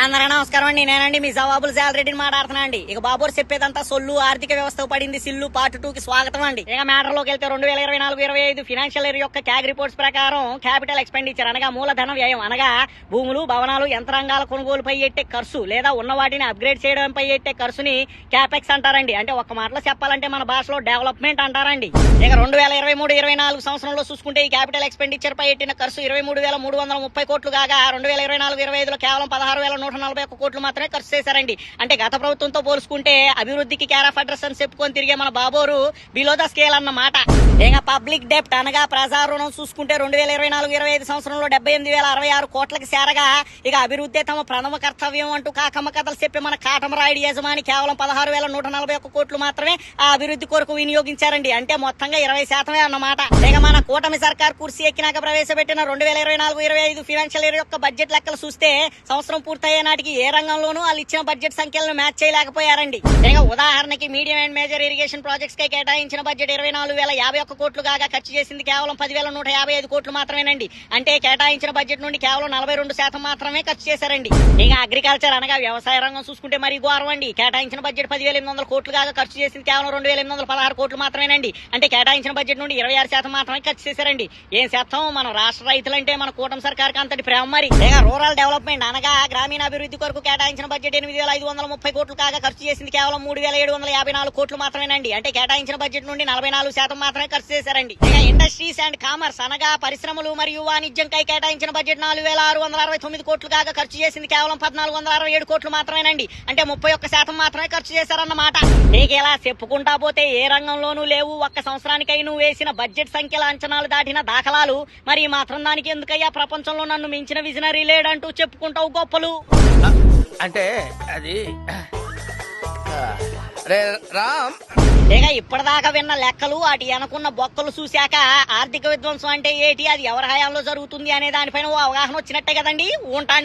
అందరూ నమస్కారం అండి. నేనండి మీ జవాబులు రెడ్డిని మాట్లాడుతున్నా అండి. ఇక బాబు చెప్పేదంతా సొల్లు ఆర్థిక వ్యవస్థ పడింది సిల్లు పార్ట్ 2 కి స్వాగతం అండి. ఇక మ్యాటర్ లోకి వెళ్తే 2024-25 ఫైనాన్షియల్ ఇయర్ యొక్క క్యాగ్ రిపోర్ట్స్ ప్రకారం క్యాపిటల్ ఎక్స్పెండిచర్ అనగా మూలధన వ్యయం అనగా భూములు భవనాలు యంత్రాంగాల కొనుగోలుపై ఎట్టే ఖర్చు లేదా ఉన్న వాటిని అప్గ్రేడ్ చేయడంపై ఎట్టే ఖర్చుని క్యాపెక్స్ అంటారండి. అంటే ఒక్క మాటలో చెప్పాలంటే మన భాషలో డెవలప్మెంట్ అంటారండి. ఇక 2023-24 సంవత్సరంలో చూసుకుంటే ఈ క్యాపిటల్ ఎక్స్పెండిచర్ పై ఎట్టిన ఖర్చు 23,330 కోట్లు కాగా 2024-25లో కేవలం 16,141 కోట్లు మాత్రమే ఖర్చు చేశారండి. అంటే గత ప్రభుత్వంతో పోల్చుకుంటే అభివృద్ధికి కేర్ ఆఫ్ అడ్రస్ అని చెప్పుకొని తిరిగే మన బాబోరు బిలో ద స్కేల్ అన్నమాట. ఇక పబ్లిక్ డెప్ట్ అనగా ప్రజా రుణం చూసుకుంటే 2024-25 సంవత్సరంలో 78,066 కోట్లకి చేరగా ఇక అభివృద్ధి తమ ప్రథమ కర్తవ్యం అంటూ కాకమ్మ కథలు చెప్పి మన కాటమరాయుడు యజమాని కేవలం 16,141 కోట్లు మాత్రమే ఆ అభివృద్ధి కొరకు వినియోగించారండి. అంటే మొత్తంగా 20% అన్నమాట. ఇక మన కూటమి సర్కార్ కుర్సీ ఎక్కినాక ప్రవేశపెట్టిన 2024-25 ఫైనాన్షియల్ ఇయర్ యొక్క బడ్జెట్ లెక్కలు చూస్తే సంవత్సరం పూర్తయ్యే నాటికి ఏ రంగంలోనూ వాళ్ళు ఇచ్చిన బడ్జెట్ సంఖ్యలను మ్యాచ్ చేయలేకపోయారండి. ఇక ఉదాహరణకి medium and major irrigation projects కి కేటాయించిన బడ్జెట్ 24,051 కోట్లు కాగా ఖర్చు చేసింది కేవలం 10,155 కోట్లు మాత్రమేనండి. అంటే కేటాయించిన బడ్జెట్ నుండి కేవలం 42% మాత్రమే ఖర్చు చేశారండి. ఇక అగ్రికల్చర్ అనగా వ్యవసాయ రంగం చూసుకుంటే మరి ఘోరం అండి. కేటాయించిన బడ్జెట్ 10,800 కోట్లు కాగా ఖర్చు చేసింది కేవలం 2,816 కోట్లు మాత్రమేనండి. అంటే కేటాయించిన బడ్జెట్ నుండి 26% మాత్రమే ఖర్చు చేశారండి. ఏం శాతం మన రాష్ట్ర రైతులంటే మన కూటమి సర్కార్ అంతటి ప్రేమ మరి. ఇక రూరల్ డెవలప్మెంట్ అనగా గ్రామీణ అభివృద్ధి కొరకు కేటాయించిన బడ్జెట్ 8,530 కోట్లు కాగా ఖర్చు చేసింది కేవలం 3,754 కోట్లు మాత్రమేనండి. అంటే కేటాయించిన బడ్జెట్ నుండి 44% మాత్రమే ఖర్చు చేశారండి. ఇక ఇండస్ట్రీస్ అండ్ కామర్స్ అనగా పరిశ్రమలు మరియు వాణిజ్యంకై కేటాయించిన బడ్జెట్ 4,669 కోట్లు కాగా ఖర్చు చేసింది కేవలం 1,467 కోట్లు మాత్రమేనండి. అంటే 31% మాత్రమే ఖర్చు చేశారన్నమాట. ఇక ఇలా చెప్పుకుంటా పోతే ఏ రంగంలోనూ లేవు ఒక్క సంవత్సరానికై నువ్వు వేసిన బడ్జెట్ సంఖ్యల అంచనాలు దాటిన దాఖలాలు. మరి మాత్రం దానికి ఎందుకయ్యా ప్రపంచంలో నన్ను మించిన విజనరీ లేడంటూ చెప్పుకుంటావు గొప్పలు. అంటే అది రామ్ ఇక ఇప్పటిదాకా విన్న లెక్కలు వాటి అనుకున్న బొక్కలు చూశాక ఆర్థిక విధ్వంసం అంటే ఏటి అది ఎవరి హయాంలో జరుగుతుంది అనే దానిపైన అవగాహన వచ్చినట్టే కదండి. ఉంటాండి.